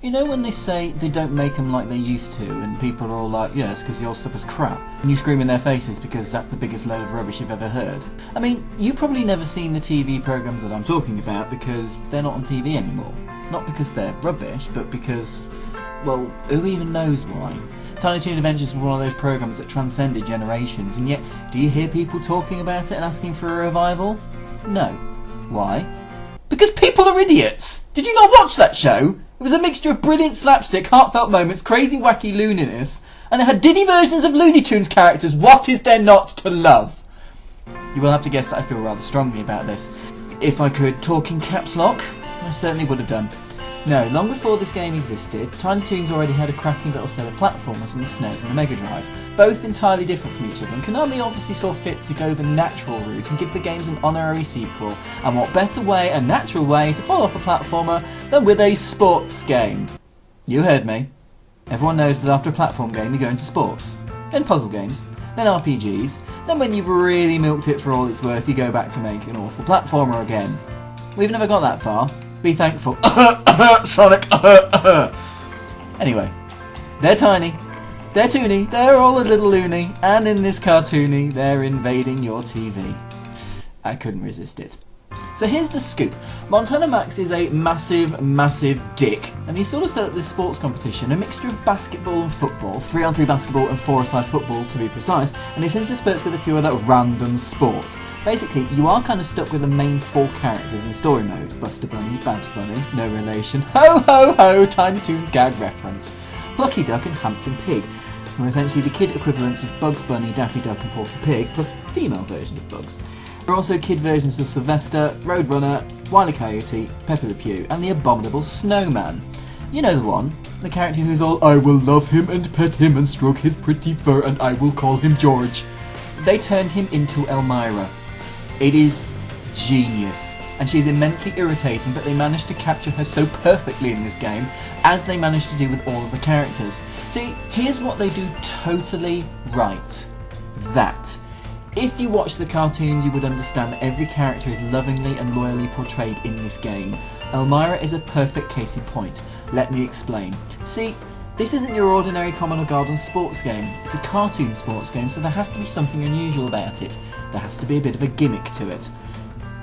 You know when they say they don't make them like they used to, and people are all like, yeah, it's because the old stuff is crap, and you scream in their faces because that's the biggest load of rubbish you've ever heard? I mean, you've probably never seen the TV programmes that I'm talking about because they're not on TV anymore. Not because they're rubbish, but because, well, who even knows why? Tiny Toon Adventures was one of those programmes that transcended generations, and yet, do you hear people talking about it and asking for a revival? No. Why? Because people are idiots! Did you not watch that show? It was a mixture of brilliant slapstick, heartfelt moments, crazy wacky looniness, and it had Diddy versions of Looney Tunes characters. What is there not to love? You will have to guess that I feel rather strongly about this. If I could talk in caps lock, I certainly would have done. No, long before this game existed, Tiny Toons already had a cracking little set of platformers on the SNES and the Mega Drive, both entirely different from each other, and Konami obviously saw fit to go the natural route and give the games an honorary sequel, and what better way, a natural way, to follow up a platformer than with a sports game? You heard me. Everyone knows that after a platform game you go into sports, then puzzle games, then RPGs, then when you've really milked it for all it's worth you go back to make an awful platformer again. We've never got that far. Be thankful. Sonic. Anyway, they're tiny, they're toony, they're all a little loony, and in this cartoony, they're invading your TV. I couldn't resist it. So here's the scoop. Montana Max is a massive, massive dick, and he sort of set up this sports competition, a mixture of basketball and football, 3-on-3 basketball and 4-a-side football to be precise, and he interspersed with a few other random sports. Basically, you are kind of stuck with the main 4 characters in story mode. Buster Bunny, Babs Bunny, no relation, ho ho ho, Tiny Toons gag reference. Plucky Duck and Hampton Pig, who are essentially the kid equivalents of Bugs Bunny, Daffy Duck and Porky Pig, plus female version of Bugs. There are also kid versions of Sylvester, Roadrunner, Wile E. Coyote, Pepe Le Pew, and the abominable Snowman. You know the one, the character who's all, I will love him and pet him and stroke his pretty fur and I will call him George. They turned him into Elmira. It is genius, and she's immensely irritating, but they managed to capture her so perfectly in this game, as they managed to do with all of the characters. See, here's what they do totally right. That. If you watch the cartoons, you would understand that every character is lovingly and loyally portrayed in this game. Elmira is a perfect case in point. Let me explain. See, this isn't your ordinary common or garden sports game. It's a cartoon sports game, so there has to be something unusual about it. There has to be a bit of a gimmick to it.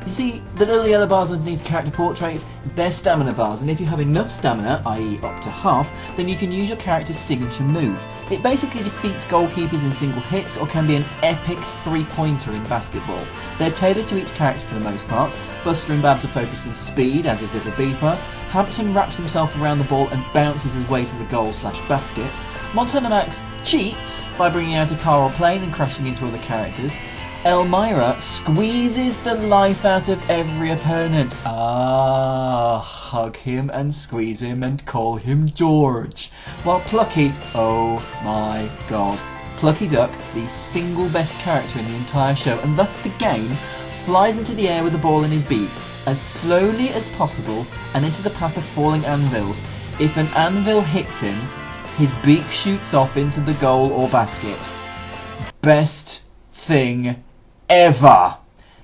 You see, the little yellow bars underneath character portraits, they're stamina bars, and if you have enough stamina, i.e. up to half, then you can use your character's signature move. It basically defeats goalkeepers in single hits, or can be an epic 3-pointer in basketball. They're tailored to each character for the most part. Buster and Babs are focused on speed, as is Little Beeper. Hampton wraps himself around the ball and bounces his way to the goal/basket. Montana Max cheats by bringing out a car or plane and crashing into other characters. Elmira squeezes the life out of every opponent. Hug him and squeeze him and call him George. While Plucky, oh my god, Plucky Duck, the single best character in the entire show, and thus the game, flies into the air with the ball in his beak, as slowly as possible, and into the path of falling anvils. If an anvil hits him, his beak shoots off into the goal or basket. Best thing ever.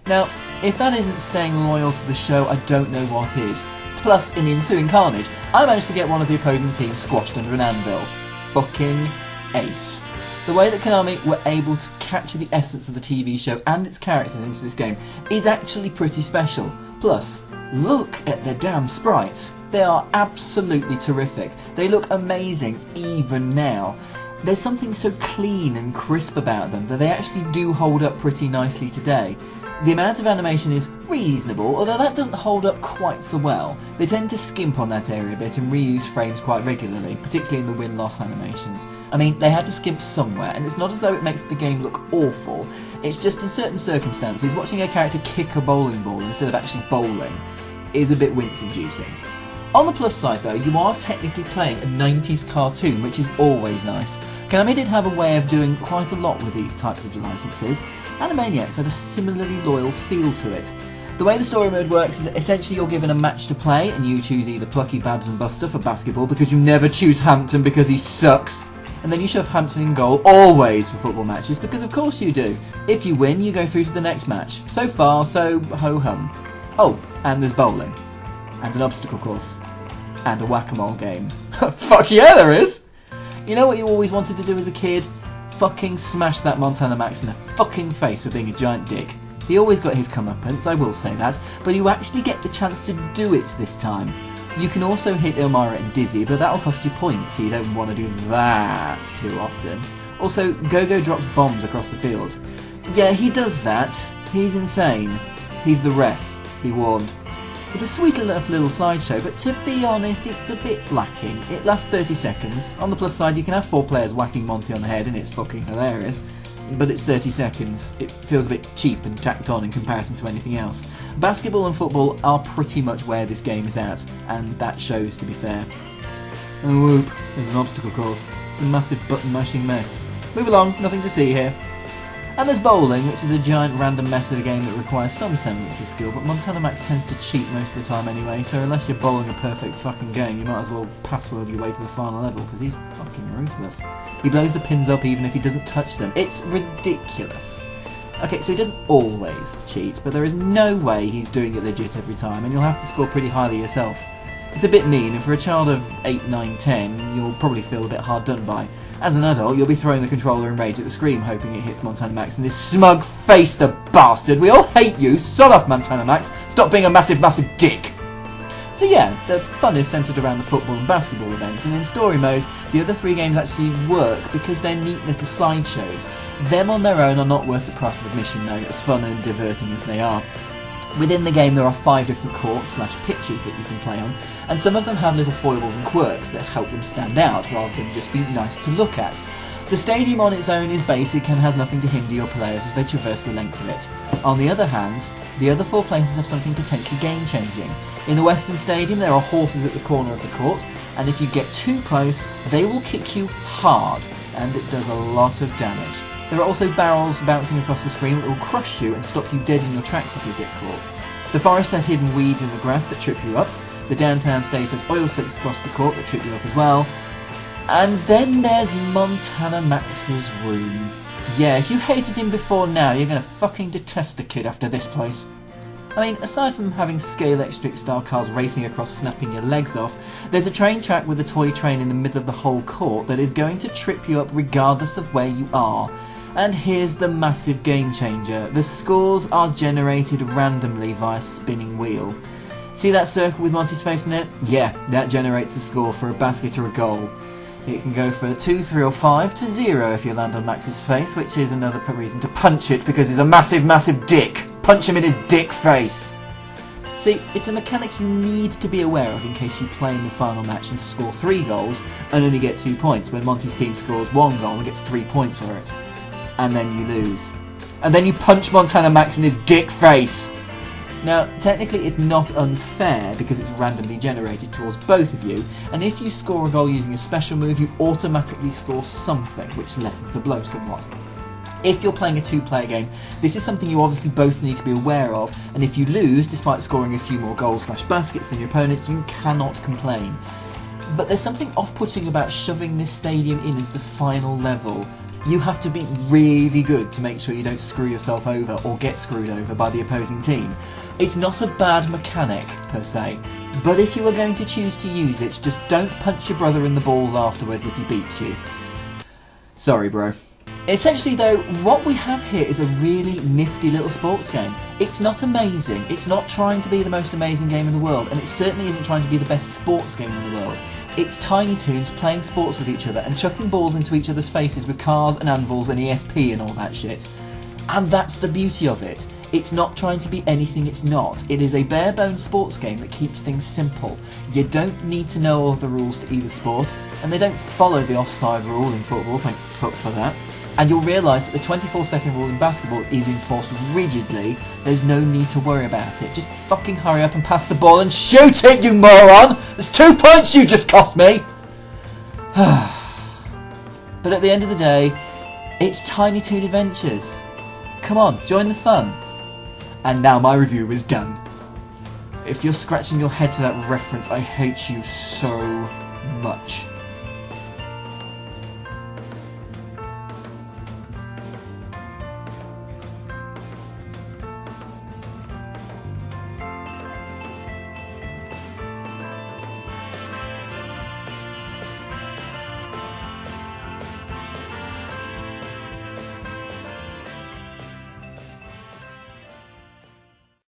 Now, if that isn't staying loyal to the show, I don't know what is. Plus, in the ensuing carnage, I managed to get one of the opposing teams squashed under an anvil. Fucking ace. The way that Konami were able to capture the essence of the TV show and its characters into this game is actually pretty special. Plus, look at the damn sprites. They are absolutely terrific. They look amazing even now. There's something so clean and crisp about them that they actually do hold up pretty nicely today. The amount of animation is reasonable, although that doesn't hold up quite so well. They tend to skimp on that area a bit and reuse frames quite regularly, particularly in the win-loss animations. I mean, they had to skimp somewhere, and it's not as though it makes the game look awful. It's just in certain circumstances, watching a character kick a bowling ball instead of actually bowling is a bit wince-inducing. On the plus side though, you are technically playing a 90s cartoon, which is always nice. Konami did have a way of doing quite a lot with these types of licenses. Animaniacs had a similarly loyal feel to it. The way the story mode works is that essentially you're given a match to play, and you choose either Plucky, Babs and Buster for basketball because you never choose Hampton because he sucks. And then you shove Hampton in goal, always for football matches, because of course you do. If you win, you go through to the next match. So far, so ho-hum. Oh, and there's bowling. And an obstacle course. and a whack-a-mole game. Fuck yeah, there is! You know what you always wanted to do as a kid? Fucking smash that Montana Max in the fucking face for being a giant dick. He always got his comeuppance, I will say that, but you actually get the chance to do it this time. You can also hit Elmira and Dizzy, but that'll cost you points, so you don't want to do that too often. Also, Go-Go drops bombs across the field. Yeah, he does that. He's insane. He's the ref. Be warned. It's a sweet enough little sideshow, but to be honest, it's a bit lacking. It lasts 30 seconds. On the plus side, you can have 4 players whacking Monty on the head, and it's fucking hilarious. But it's 30 seconds. It feels a bit cheap and tacked on in comparison to anything else. Basketball and football are pretty much where this game is at, and that shows, to be fair. Oh whoop, there's an obstacle course. It's a massive button-mashing mess. Move along, nothing to see here. And there's bowling, which is a giant random mess of a game that requires some semblance of skill, but Montana Max tends to cheat most of the time anyway, so unless you're bowling a perfect fucking game, you might as well password your way to the final level, because he's fucking ruthless. He blows the pins up even if he doesn't touch them. It's ridiculous. Okay, so he doesn't always cheat, but there is no way he's doing it legit every time, and you'll have to score pretty highly yourself. It's a bit mean, and for a child of 8, 9, 10, you'll probably feel a bit hard done by. As an adult, you'll be throwing the controller in rage at the screen, hoping it hits Montana Max in this smug face, the bastard! We all hate you! Sod off, Montana Max! Stop being a massive, massive dick! So yeah, the fun is centred around the football and basketball events, and in story mode, the other 3 games actually work because they're neat little sideshows. Them on their own are not worth the price of admission though, as fun and diverting as they are. Within the game there are 5 different courts/pitches that you can play on, and some of them have little foibles and quirks that help them stand out rather than just be nice to look at. The stadium on its own is basic and has nothing to hinder your players as they traverse the length of it. On the other hand, the other 4 places have something potentially game-changing. In the Western Stadium there are horses at the corner of the court, and if you get too close, they will kick you hard, and it does a lot of damage. There are also barrels bouncing across the screen that will crush you and stop you dead in your tracks if you get caught. The forest has hidden weeds in the grass that trip you up. The downtown stage has oil slicks across the court that trip you up as well. And then there's Montana Max's room. Yeah, if you hated him before now, you're gonna fucking detest the kid after this place. I mean, aside from having scale electric style cars racing across snapping your legs off, there's a train track with a toy train in the middle of the whole court that is going to trip you up regardless of where you are. And here's the massive game changer. The scores are generated randomly via spinning wheel. See that circle with Monty's face in it? Yeah, that generates a score for a basket or a goal. It can go for 2, 3 or 5 to 0 if you land on Max's face, which is another reason to punch it because he's a massive, massive dick. Punch him in his dick face. See, it's a mechanic you need to be aware of in case you play in the final match and score 3 goals and only get 2 points when Monty's team scores 1 goal and gets 3 points for it. And then you lose. And then you punch Montana Max in his dick face! Now, technically it's not unfair because it's randomly generated towards both of you, and if you score a goal using a special move, you automatically score something, which lessens the blow somewhat. If you're playing a 2-player game, this is something you obviously both need to be aware of, and if you lose, despite scoring a few more goals/baskets than your opponent, you cannot complain. But there's something off-putting about shoving this stadium in as the final level. You have to be really good to make sure you don't screw yourself over or get screwed over by the opposing team. It's not a bad mechanic, per se, but if you are going to choose to use it, just don't punch your brother in the balls afterwards if he beats you. Sorry, bro. Essentially though, what we have here is a really nifty little sports game. It's not amazing, it's not trying to be the most amazing game in the world, and it certainly isn't trying to be the best sports game in the world. It's Tiny Toons playing sports with each other and chucking balls into each other's faces with cars and anvils and ESP and all that shit. And that's the beauty of it. It's not trying to be anything it's not. It is a bare-bones sports game that keeps things simple. You don't need to know all of the rules to either sport, and they don't follow the offside rule in football, thank fuck for that. And you'll realise that the 24-second rule in basketball is enforced rigidly. There's no need to worry about it. Just fucking hurry up and pass the ball and shoot it, you moron! There's 2 points you just cost me! But at the end of the day, it's Tiny Toon Adventures. Come on, join the fun. And now my review is done. If you're scratching your head to that reference, I hate you so